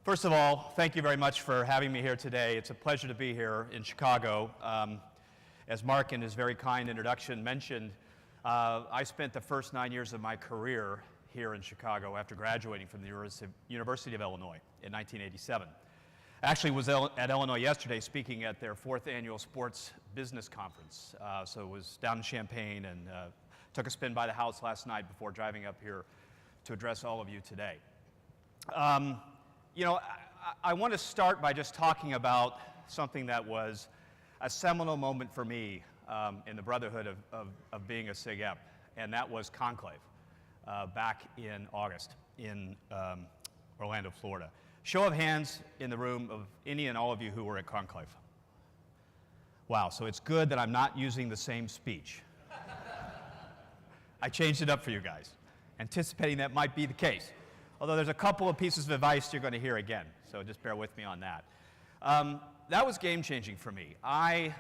First of all, thank you very much for having me here today. It's a pleasure to be here in Chicago. As Mark in his very kind introduction mentioned, I spent the first 9 years of my career here in Chicago after graduating from the University of Illinois in 1987. I actually was at Illinois yesterday speaking at their 4th annual sports business conference. So it was down in Champaign and took a spin by the house last night before driving up here to address all of you today. You know, I want to start by just talking about something that was a seminal moment for me in the brotherhood of being a SigEp, and that was Conclave back in August in Orlando, Florida. Show of hands in the room of any and all of you who were at Conclave. Wow, so it's good that I'm not using the same speech. I changed it up for you guys, anticipating that might be the case. Although there's a couple of pieces of advice you're going to hear again, so just bear with me on that. That was game-changing for me. I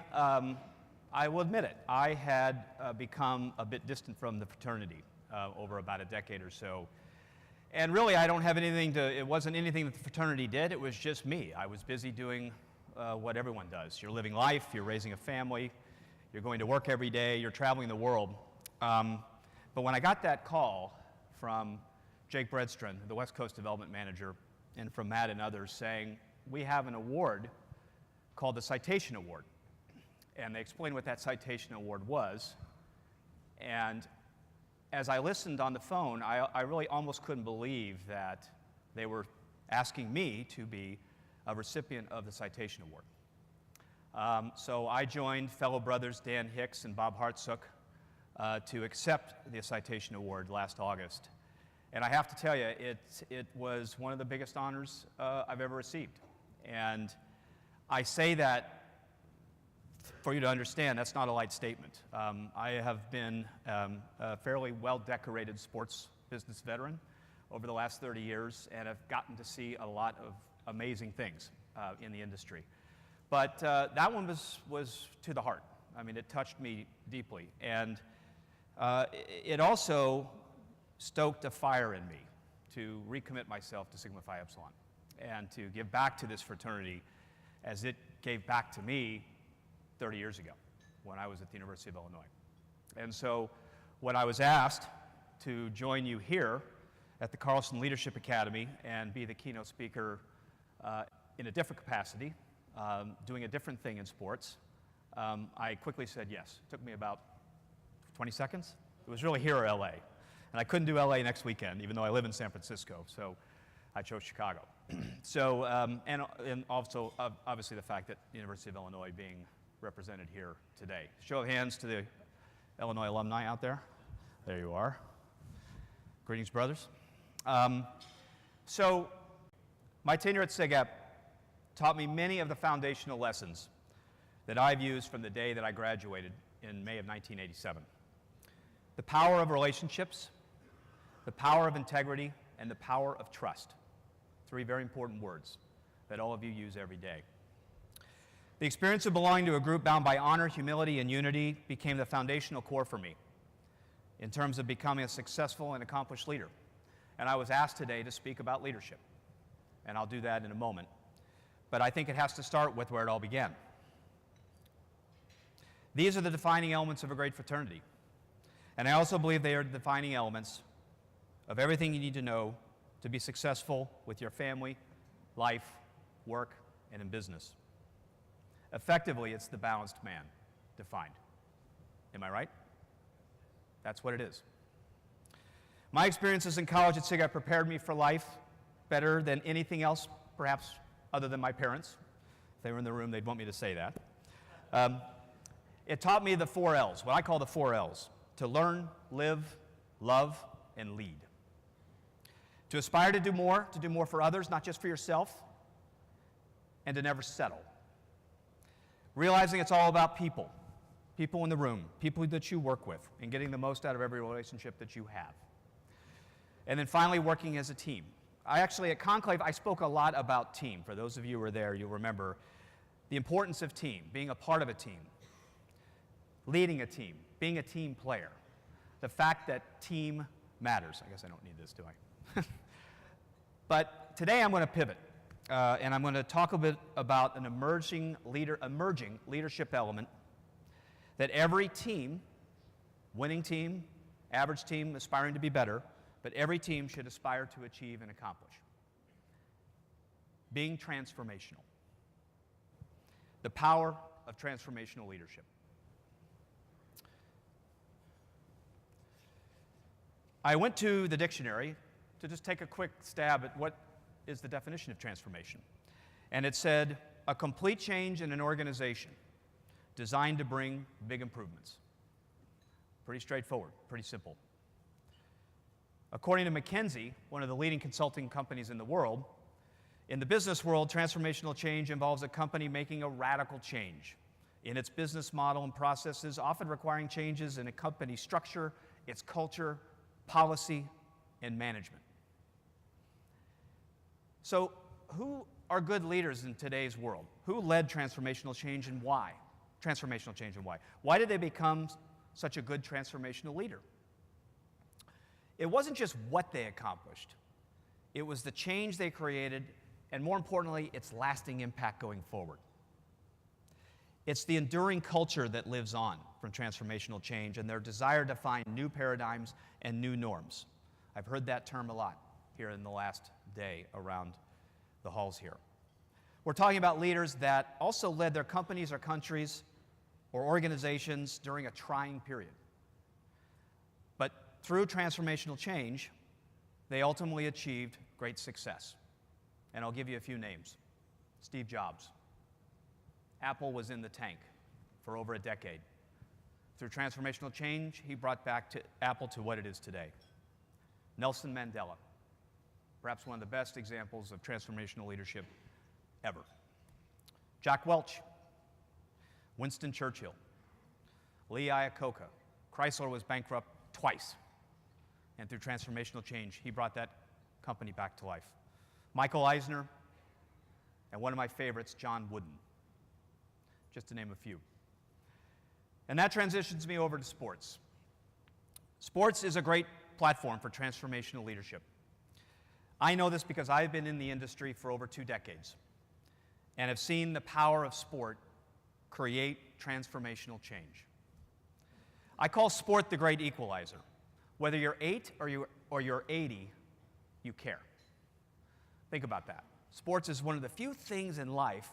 will admit it. I had become a bit distant from the fraternity over about a decade or so. And really, I don't have anything to, it wasn't anything that the fraternity did, it was just me. I was busy doing what everyone does. You're living life, you're raising a family, you're going to work every day, you're traveling the world. But when I got that call from Jake Bredstrand, the West Coast Development Manager, and from Matt and others saying, we have an award called the Citation Award. And they explained what that Citation Award was. And as I listened on the phone, I really almost couldn't believe that they were asking me to be a recipient of the Citation Award. So I joined fellow brothers Dan Hicks and Bob Hartsook to accept the Citation Award last August. And I have to tell you, it was one of the biggest honors I've ever received. And I say that for you to understand, that's not a light statement. I have been a fairly well-decorated sports business veteran over the last 30 years and have gotten to see a lot of amazing things in the industry. But that one was to the heart. I mean, it touched me deeply. And it also stoked a fire in me to recommit myself to Sigma Phi Epsilon and to give back to this fraternity as it gave back to me 30 years ago when I was at the University of Illinois. And so when I was asked to join you here at the Carlson Leadership Academy and be the keynote speaker in a different capacity, doing a different thing in sports, I quickly said yes. It took me about 20 seconds. It was really here or LA. And I couldn't do LA next weekend, even though I live in San Francisco, so I chose Chicago. So, and also, obviously, the fact that the University of Illinois being represented here today. Show of hands to the Illinois alumni out there. There you are. Greetings, brothers. So, my tenure at SigEp taught me many of the foundational lessons that I've used from the day that I graduated in May of 1987. The power of relationships, the power of integrity, and the power of trust. 3 very important words that all of you use every day. The experience of belonging to a group bound by honor, humility, and unity became the foundational core for me in terms of becoming a successful and accomplished leader. And I was asked today to speak about leadership, and I'll do that in a moment. But I think it has to start with where it all began. These are the defining elements of a great fraternity. And I also believe they are the defining elements of everything you need to know to be successful with your family, life, work, and in business. Effectively, it's the balanced man defined. Am I right? That's what it is. My experiences in college at SigEp prepared me for life better than anything else, perhaps other than my parents. If they were in the room, they'd want me to say that. It taught me the 4 L's, what I call the 4 L's. To learn, live, love, and lead. To aspire to do more for others, not just for yourself, and to never settle. Realizing it's all about people, people in the room, people that you work with, and getting the most out of every relationship that you have. And then finally, working as a team. At Conclave, I spoke a lot about team. For those of you who were there, you'll remember the importance of team, being a part of a team, leading a team, being a team player, the fact that team matters. I guess I don't need this, do I? But today I'm going to pivot. and I'm going to talk a bit about an emerging leadership element that every team, winning team, average team, aspiring to be better, but every team should aspire to achieve and accomplish. Being transformational. The power of transformational leadership. I went to the dictionary to just take a quick stab at what is the definition of transformation. And it said, a complete change in an organization designed to bring big improvements. Pretty straightforward, pretty simple. According to McKinsey, one of the leading consulting companies in the world, in the business world, transformational change involves a company making a radical change in its business model and processes, often requiring changes in a company's structure, its culture, policy, and management. So, who are good leaders in today's world? Who led transformational change and why? Transformational change and why? Why did they become such a good transformational leader? It wasn't just what they accomplished. It was the change they created, and more importantly, its lasting impact going forward. It's the enduring culture that lives on from transformational change and their desire to find new paradigms and new norms. I've heard that term a lot here in the last day around the halls here. We're talking about leaders that also led their companies or countries or organizations during a trying period. But through transformational change, they ultimately achieved great success. And I'll give you a few names. Steve Jobs. Apple was in the tank for over a decade. Through transformational change, he brought back Apple to what it is today. Nelson Mandela, perhaps one of the best examples of transformational leadership ever. Jack Welch, Winston Churchill, Lee Iacocca. Chrysler was bankrupt twice, and through transformational change, he brought that company back to life. Michael Eisner, and one of my favorites, John Wooden, just to name a few. And that transitions me over to sports. Sports is a great platform for transformational leadership. I know this because I've been in the industry for over 2 decades and have seen the power of sport create transformational change. I call sport the great equalizer. Whether you're 8 or you're 80, you care. Think about that. Sports is one of the few things in life,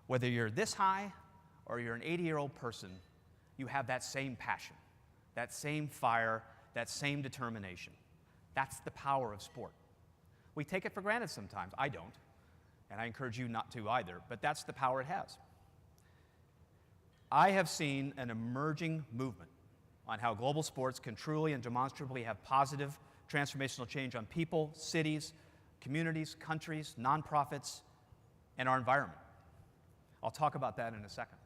whether you're this high or you're an 80-year-old person, you have that same passion, that same fire, that same determination. That's the power of sport. We take it for granted sometimes. I don't, and I encourage you not to either, but that's the power it has. I have seen an emerging movement on how global sports can truly and demonstrably have positive transformational change on people, cities, communities, countries, nonprofits, and our environment. I'll talk about that in a second.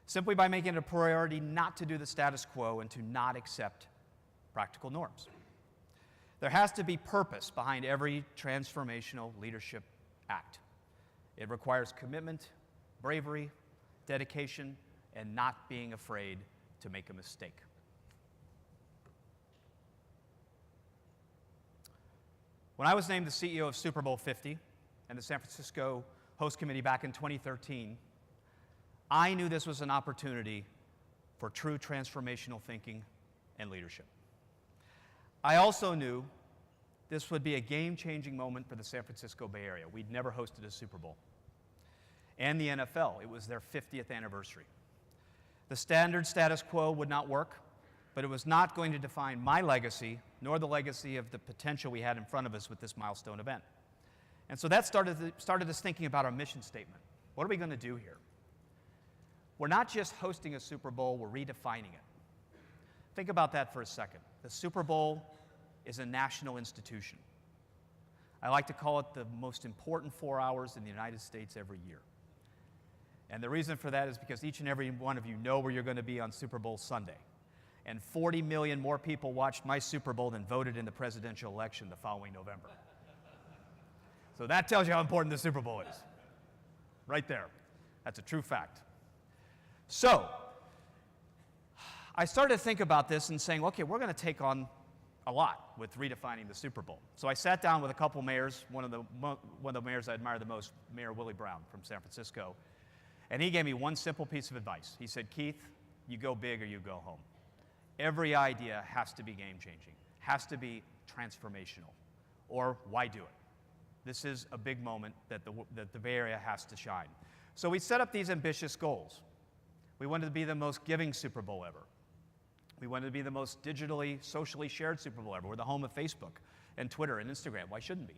Simply by making it a priority not to do the status quo and to not accept practical norms. There has to be purpose behind every transformational leadership act. It requires commitment, bravery, dedication, and not being afraid to make a mistake. When I was named the CEO of Super Bowl 50 and the San Francisco host committee back in 2013, I knew this was an opportunity for true transformational thinking and leadership. I also knew this would be a game-changing moment for the San Francisco Bay Area. We'd never hosted a Super Bowl. And the NFL, it was their 50th anniversary. The standard status quo would not work, but it was not going to define my legacy, nor the legacy of the potential we had in front of us with this milestone event. And so that started us thinking about our mission statement. What are we going to do here? We're not just hosting a Super Bowl, we're redefining it. Think about that for a second. The Super Bowl is a national institution. I like to call it the most important 4 hours in the United States every year. And the reason for that is because each and every one of you know where you're going to be on Super Bowl Sunday. And 40 million more people watched my Super Bowl than voted in the presidential election the following November. So that tells you how important the Super Bowl is. Right there. That's a true fact. So, I started to think about this and saying, okay, we're going to take on a lot with redefining the Super Bowl. So I sat down with a couple mayors, one of the mayors I admire the most, Mayor Willie Brown from San Francisco, and he gave me one simple piece of advice. He said, Keith, you go big or you go home. Every idea has to be game-changing, has to be transformational, or why do it? This is a big moment that the Bay Area has to shine. So we set up these ambitious goals. We wanted to be the most giving Super Bowl ever. We wanted to be the most digitally, socially shared Super Bowl ever. We're the home of Facebook and Twitter and Instagram. Why shouldn't we?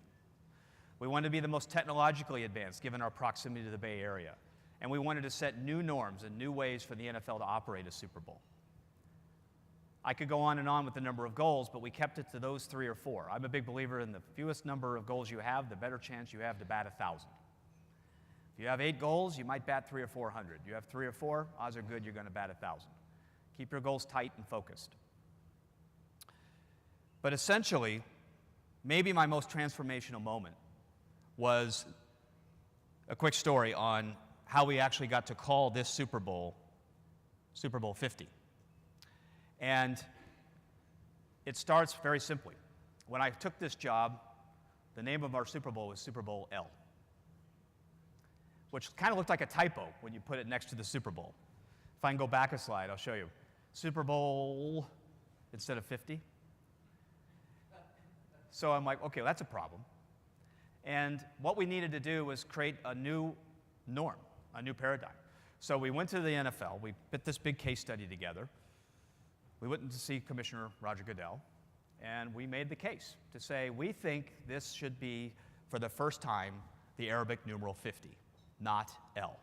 We wanted to be the most technologically advanced, given our proximity to the Bay Area. And we wanted to set new norms and new ways for the NFL to operate a Super Bowl. I could go on and on with the number of goals, but we kept it to those 3 or 4. I'm a big believer in the fewest number of goals you have, the better chance you have to bat 1,000. If you have 8 goals, you might bat 300 or 400. You have 3 or 4, odds are good you're going to bat 1,000. Keep your goals tight and focused. But essentially, maybe my most transformational moment was a quick story on how we actually got to call this Super Bowl 50. And it starts very simply. When I took this job, the name of our Super Bowl was Super Bowl L, which kind of looked like a typo when you put it next to the Super Bowl. If I can go back a slide, I'll show you. Super Bowl instead of 50. So I'm like, okay, well, that's a problem. And what we needed to do was create a new norm, a new paradigm. So we went to the NFL, we put this big case study together. We went to see Commissioner Roger Goodell, and we made the case to say, we think this should be, for the first time, the Arabic numeral 50, not L.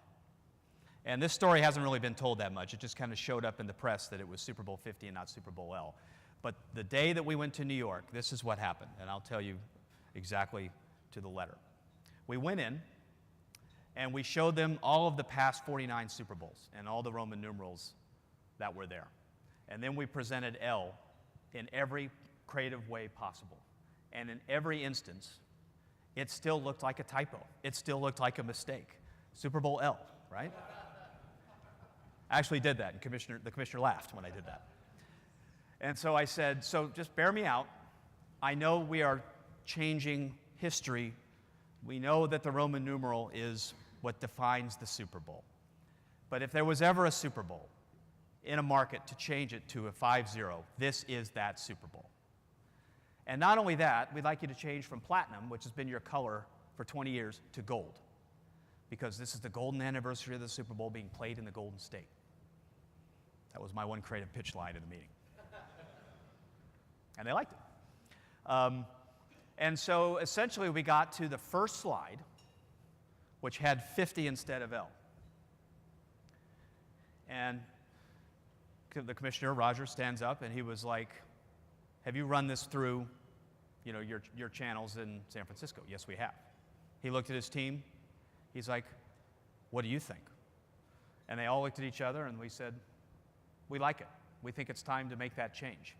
And this story hasn't really been told that much. It just kind of showed up in the press that it was Super Bowl 50 and not Super Bowl L. But the day that we went to New York, this is what happened, and I'll tell you exactly to the letter. We went in, and we showed them all of the past 49 Super Bowls and all the Roman numerals that were there. And then we presented L in every creative way possible. And in every instance, it still looked like a typo. It still looked like a mistake. Super Bowl L, right? I actually did that, and the commissioner laughed when I did that. And so I said, so just bear me out. I know we are changing history. We know that the Roman numeral is what defines the Super Bowl. But if there was ever a Super Bowl in a market to change it to a 5-0, this is that Super Bowl. And not only that, we'd like you to change from platinum, which has been your color for 20 years, to gold, because this is the golden anniversary of the Super Bowl being played in the Golden State. That was my one creative pitch line in the meeting. And they liked it. And so essentially we got to the first slide, which had 50 instead of L. And the commissioner, Roger, stands up and he was like, have you run this through your channels in San Francisco? Yes, we have. He looked at his team. He's like, what do you think? And they all looked at each other and we said, we like it. We think it's time to make that change.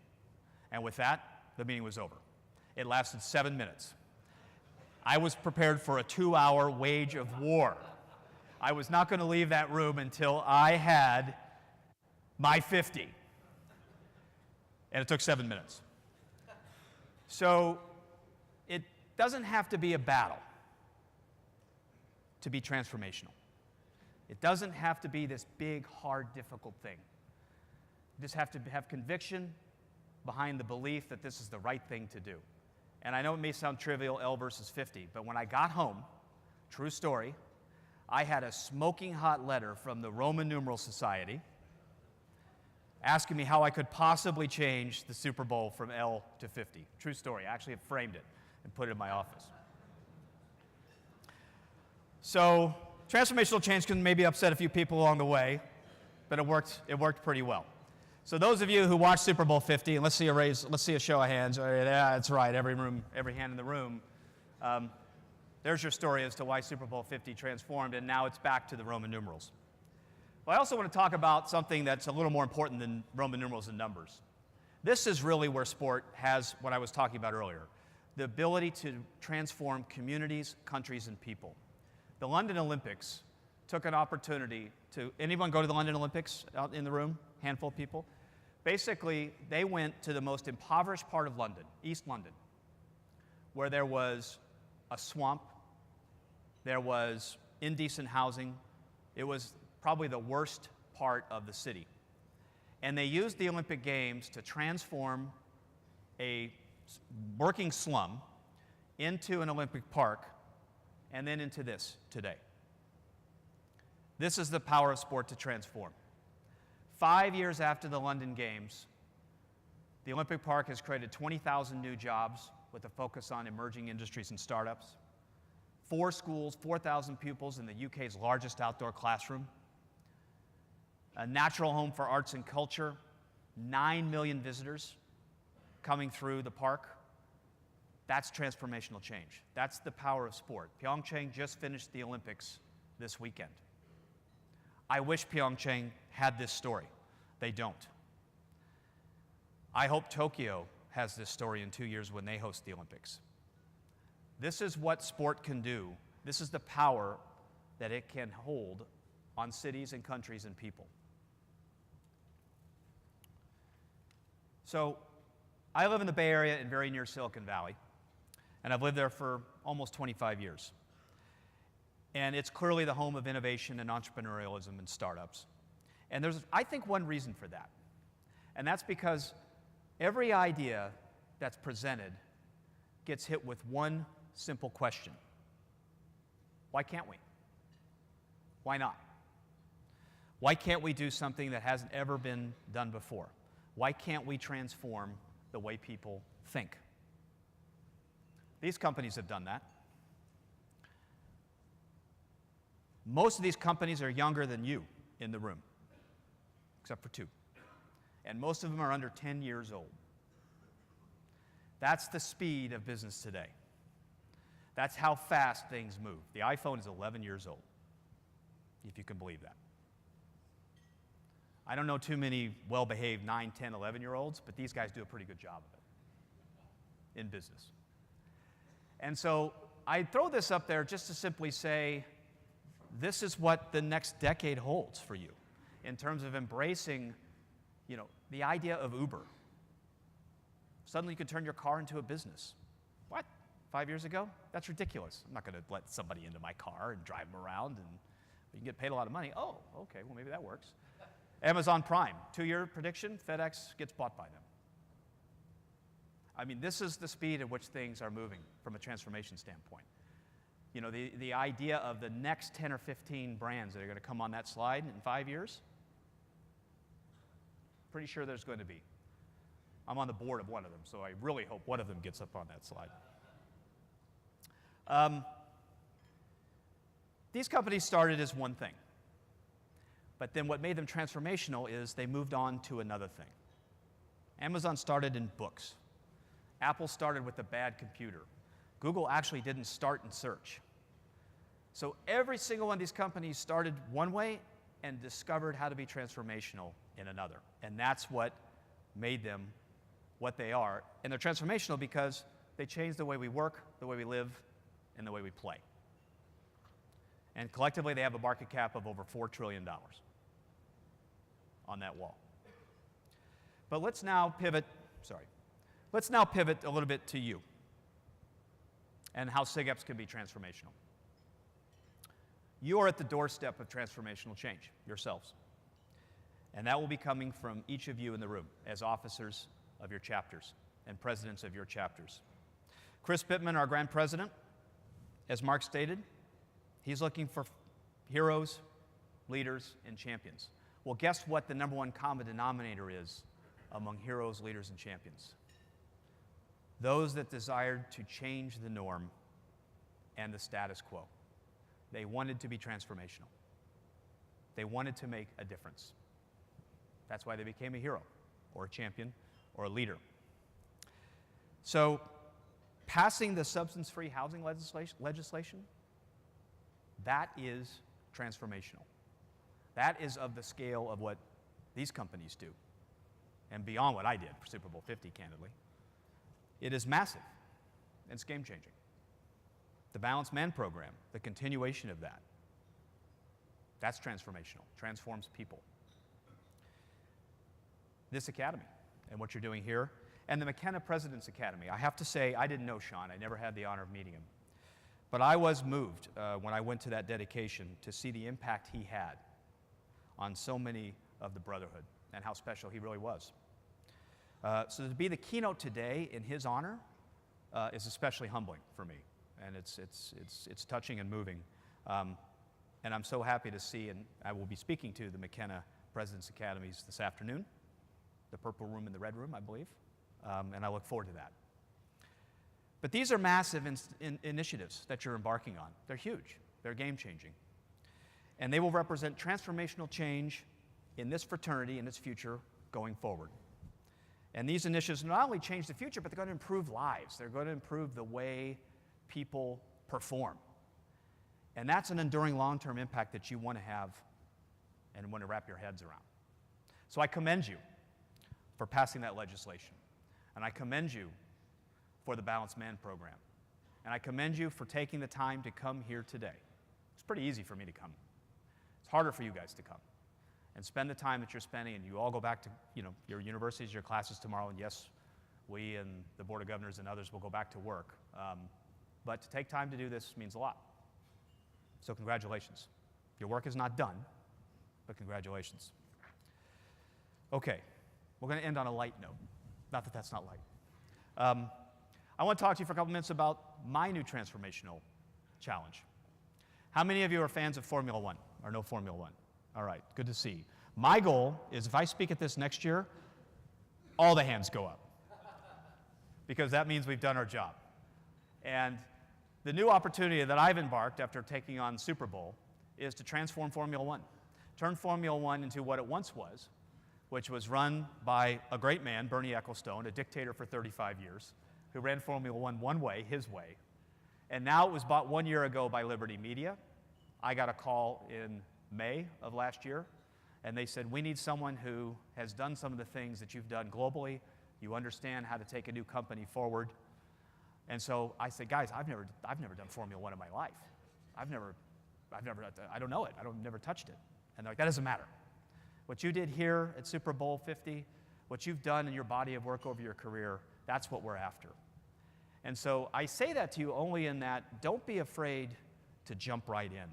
And with that, the meeting was over. It lasted 7 minutes. I was prepared for a 2-hour wage of war. I was not going to leave that room until I had my 50. And it took 7 minutes. So it doesn't have to be a battle to be transformational. It doesn't have to be this big, hard, difficult thing. You just have to have conviction behind the belief that this is the right thing to do. And I know it may sound trivial, L versus 50, but when I got home, true story, I had a smoking hot letter from the Roman Numeral Society asking me how I could possibly change the Super Bowl from L to 50. True story. I actually framed it and put it in my office. So transformational change can maybe upset a few people along the way, but it worked pretty well. So those of you who watched Super Bowl 50, and let's see a show of hands. Yeah, that's right, every hand in the room. There's your story as to why Super Bowl 50 transformed, and now it's back to the Roman numerals. But I also want to talk about something that's a little more important than Roman numerals and numbers. This is really where sport has what I was talking about earlier, the ability to transform communities, countries, and people. The London Olympics took an opportunity to, anyone go to the London Olympics out in the room? Handful of people? Basically, they went to the most impoverished part of London, East London, where there was a swamp, there was indecent housing. It was probably the worst part of the city. And they used the Olympic Games to transform a working slum into an Olympic park and then into this today. This is the power of sport to transform. 5 years after the London Games, the Olympic Park has created 20,000 new jobs with a focus on emerging industries and startups. 4 schools, 4,000 pupils in the UK's largest outdoor classroom. A natural home for arts and culture, 9 million visitors coming through the park. That's transformational change. That's the power of sport. Pyeongchang just finished the Olympics this weekend. I wish Pyeongchang had this story. They don't. I hope Tokyo has this story in 2 years when they host the Olympics. This is what sport can do. This is the power that it can hold on cities and countries and people. So, I live in the Bay Area and very near Silicon Valley, and I've lived there for almost 25 years. And it's clearly the home of innovation and entrepreneurialism and startups. And there's, I think, one reason for that. And that's because every idea that's presented gets hit with one simple question. Why can't we? Why not? Why can't we do something that hasn't ever been done before? Why can't we transform the way people think? These companies have done that. Most of these companies are younger than you in the room, except for 2. And most of them are under 10 years old. That's the speed of business today. That's how fast things move. The iPhone is 11 years old, if you can believe that. I don't know too many well-behaved 9, 10, 11-year-olds, but these guys do a pretty good job of it in business. And so I throw this up there just to simply say, this is what the next decade holds for you in terms of embracing, the idea of Uber. Suddenly you can turn your car into a business. What? 5 years ago? That's ridiculous. I'm not going to let somebody into my car and drive them around and you can get paid a lot of money. Oh, okay, well maybe that works. Amazon Prime, 2-year prediction, FedEx gets bought by them. I mean, this is the speed at which things are moving from a transformation standpoint. The idea of the next 10 or 15 brands that are going to come on that slide in 5 years, pretty sure there's going to be. I'm on the board of one of them, so I really hope one of them gets up on that slide. These companies started as one thing. But then what made them transformational is they moved on to another thing. Amazon started in books. Apple started with a bad computer. Google actually didn't start in search. So every single one of these companies started one way and discovered how to be transformational in another. And that's what made them what they are. And they're transformational because they changed the way we work, the way we live, and the way we play. And collectively, they have a market cap of over $4 trillion on that wall. But let's now pivot a little bit to you and how SigEps can be transformational. You are at the doorstep of transformational change yourselves. And that will be coming from each of you in the room as officers of your chapters and presidents of your chapters. Chris Pittman, our Grand President, as Mark stated, he's looking for heroes, leaders, and champions. Well, guess what the number one common denominator is among heroes, leaders, and champions? Those that desired to change the norm and the status quo. They wanted to be transformational. They wanted to make a difference. That's why they became a hero, or a champion, or a leader. So, passing the substance-free housing legislation, that is transformational. That is of the scale of what these companies do, and beyond what I did for Super Bowl 50, candidly. It is massive, and it's game-changing. The Balanced Man program, the continuation of that, that's transformational, transforms people. this academy and what you're doing here, and the McKenna President's Academy. I have to say, I didn't know Sean. I never had the honor of meeting him. But I was moved when I went to that dedication to see the impact he had on so many of the Brotherhood and how special he really was. So to be the keynote today in his honor is especially humbling for me, and it's touching and moving. And I'm so happy to see, and I will be speaking to the McKenna President's Academies this afternoon, the purple room and the red room, I believe, and I look forward to that. But these are massive initiatives that you're embarking on. They're huge. They're game-changing. And they will represent transformational change in this fraternity and its future going forward. And these initiatives not only change the future, but they're going to improve lives. They're going to improve the way people perform. And that's an enduring long-term impact that you want to have and want to wrap your heads around. So I commend you for passing that legislation. And I commend you for the Balanced Man program. And I commend you for taking the time to come here today. It's pretty easy for me to come. It's harder for you guys to come and spend the time that you're spending, and you all go back to your universities, your classes tomorrow, and yes, we and the Board of Governors and others will go back to work. But to take time to do this means a lot. So congratulations. Your work is not done, but congratulations. Okay, we're going to end on a light note. Not that that's not light. I want to talk to you for a couple minutes about my new transformational challenge. How many of you are fans of Formula One or know Formula One? All right, good to see. My goal is if I speak at this next year, all the hands go up. Because that means we've done our job. And the new opportunity that I've embarked after taking on Super Bowl is to transform Formula One. Turn Formula One into what it once was, which was run by a great man, Bernie Ecclestone, a dictator for 35 years, who ran Formula one way, his way. And now it was bought 1 year ago by Liberty Media. I got a call in May of last year, and they said, we need someone who has done some of the things that you've done globally. You understand how to take a new company forward. And so I said, guys, I've never done Formula One in my life. I don't know it. Never touched it. And they're like, that doesn't matter. What you did here at Super Bowl 50, what you've done in your body of work over your career, that's what we're after. And so I say that to you only in that don't be afraid to jump right in.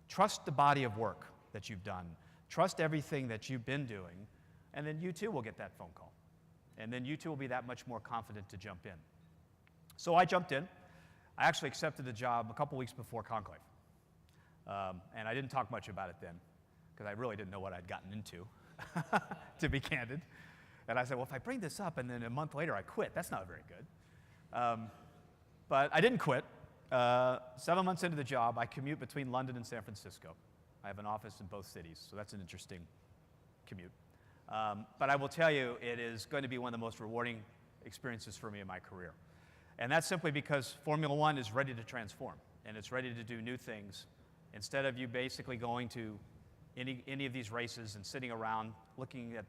Trust the body of work that you've done. Trust everything that you've been doing, and then you too will get that phone call. And then you too will be that much more confident to jump in. So I jumped in. I actually accepted the job a couple weeks before Conclave. And I didn't talk much about it then, because I really didn't know what I'd gotten into, to be candid. And I said, well, if I bring this up and then a month later I quit, that's not very good. But I didn't quit. 7 months into the job, I commute between London and San Francisco. I have an office in both cities, so that's an interesting commute. But I will tell you, it is going to be one of the most rewarding experiences for me in my career. And that's simply because Formula One is ready to transform, and it's ready to do new things. Instead of you basically going to any of these races and sitting around looking at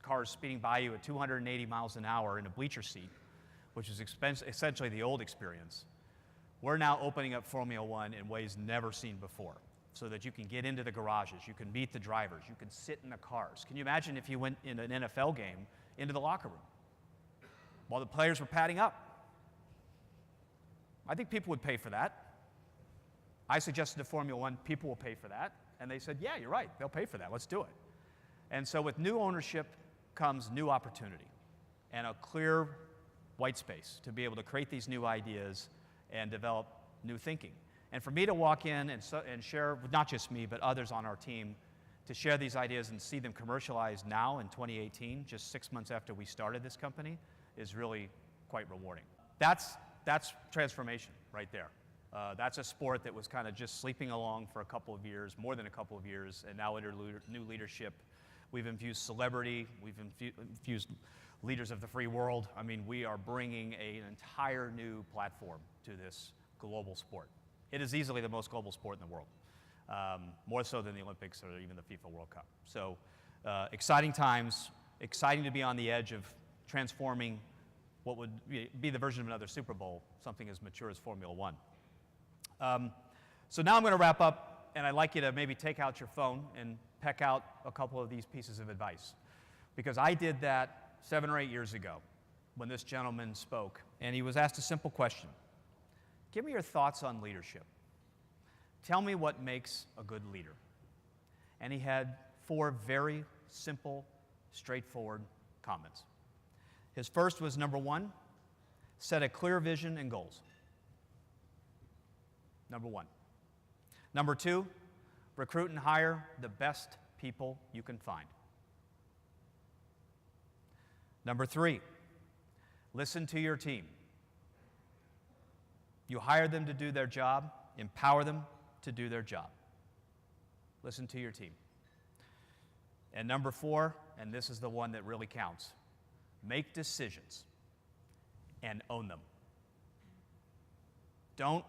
cars speeding by you at 280 miles an hour in a bleacher seat, which is essentially the old experience, we're now opening up Formula One in ways never seen before, so that you can get into the garages, you can meet the drivers, you can sit in the cars. Can you imagine if you went in an NFL game into the locker room while the players were padding up? I think people would pay for that. I suggested to Formula One, people will pay for that. And they said, yeah, you're right, they'll pay for that, let's do it. And so with new ownership comes new opportunity and a clear white space to be able to create these new ideas and develop new thinking. And for me to walk in and share, not just me, but others on our team, to share these ideas and see them commercialized now in 2018, just 6 months after we started this company, is really quite rewarding. That's transformation right there. That's a sport that was kind of just sleeping along for a couple of years, more than a couple of years, and now under new leadership. We've infused celebrity, we've infused leaders of the free world. I mean, we are bringing an entire new platform to this global sport. It is easily the most global sport in the world, more so than the Olympics or even the FIFA World Cup. So exciting times, exciting to be on the edge of transforming what would be the version of another Super Bowl, something as mature as Formula One. So now I'm going to wrap up, and I'd like you to maybe take out your phone and peck out a couple of these pieces of advice. Because I did that 7 or 8 years ago when this gentleman spoke, and he was asked a simple question. Give me your thoughts on leadership. Tell me what makes a good leader. And he had 4 very simple, straightforward comments. His first was, number 1, set a clear vision and goals. Number 1. Number 2, recruit and hire the best people you can find. Number 3, listen to your team. You hire them to do their job, empower them to do their job. Listen to your team. And number 4, and this is the one that really counts, make decisions and own them. Don't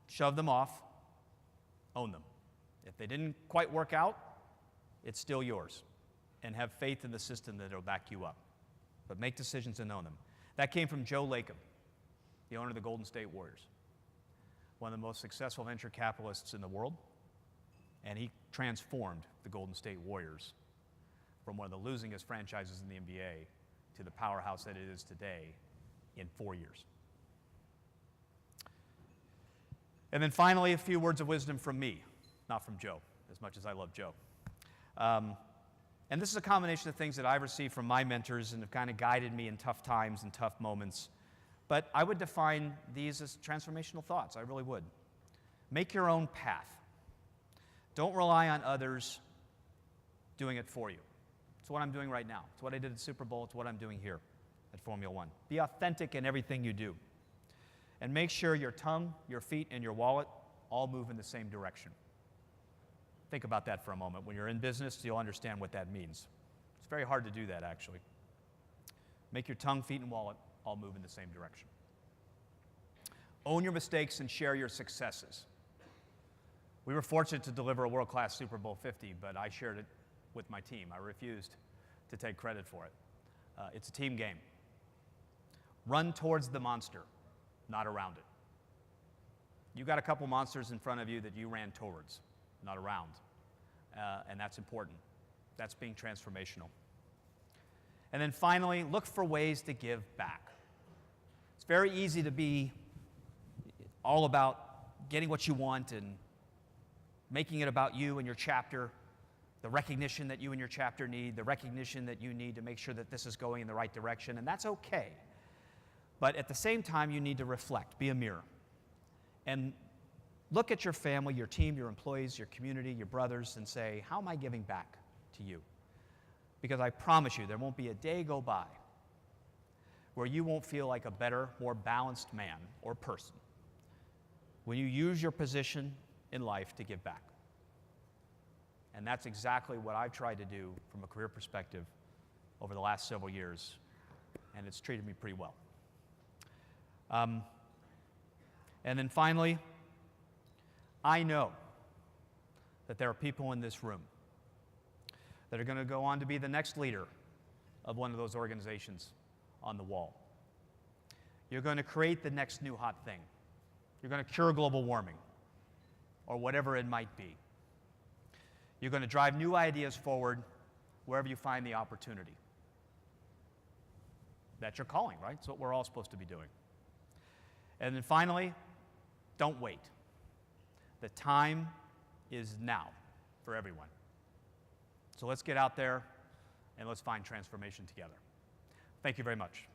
shove them off, own them. If they didn't quite work out, it's still yours. And have faith in the system that it'll back you up. But make decisions and own them. That came from Joe Lacob, the owner of the Golden State Warriors, one of the most successful venture capitalists in the world, and he transformed the Golden State Warriors from one of the losingest franchises in the NBA to the powerhouse that it is today in 4 years. And then finally, a few words of wisdom from me, not from Joe, as much as I love Joe. And this is a combination of things that I've received from my mentors and have kind of guided me in tough times and tough moments. But I would define these as transformational thoughts. I really would. Make your own path. Don't rely on others doing it for you. It's what I'm doing right now. It's what I did at Super Bowl. It's what I'm doing here at Formula One. Be authentic in everything you do. And make sure your tongue, your feet, and your wallet all move in the same direction. Think about that for a moment. When you're in business, you'll understand what that means. It's very hard to do that, actually. Make your tongue, feet, and wallet all move in the same direction. Own your mistakes and share your successes. We were fortunate to deliver a world-class Super Bowl 50, but I shared it with my team. I refused to take credit for it. It's a team game. Run towards the monster, not around it. You got a couple monsters in front of you that you ran towards, not around. And that's important. That's being transformational. And then finally, look for ways to give back. It's very easy to be all about getting what you want and making it about you and your chapter, the recognition that you and your chapter need, the recognition that you need to make sure that this is going in the right direction, and that's okay. But at the same time, you need to reflect, be a mirror, and look at your family, your team, your employees, your community, your brothers, and say, how am I giving back to you? Because I promise you, there won't be a day go by where you won't feel like a better, more balanced man or person when you use your position in life to give back. And that's exactly what I've tried to do from a career perspective over the last several years, and it's treated me pretty well. And then finally, I know that there are people in this room that are going to go on to be the next leader of one of those organizations on the wall. You're going to create the next new hot thing. You're going to cure global warming, or whatever it might be. You're going to drive new ideas forward wherever you find the opportunity. That's your calling, right? It's what we're all supposed to be doing. And then finally, don't wait. The time is now for everyone. So let's get out there and let's find transformation together. Thank you very much.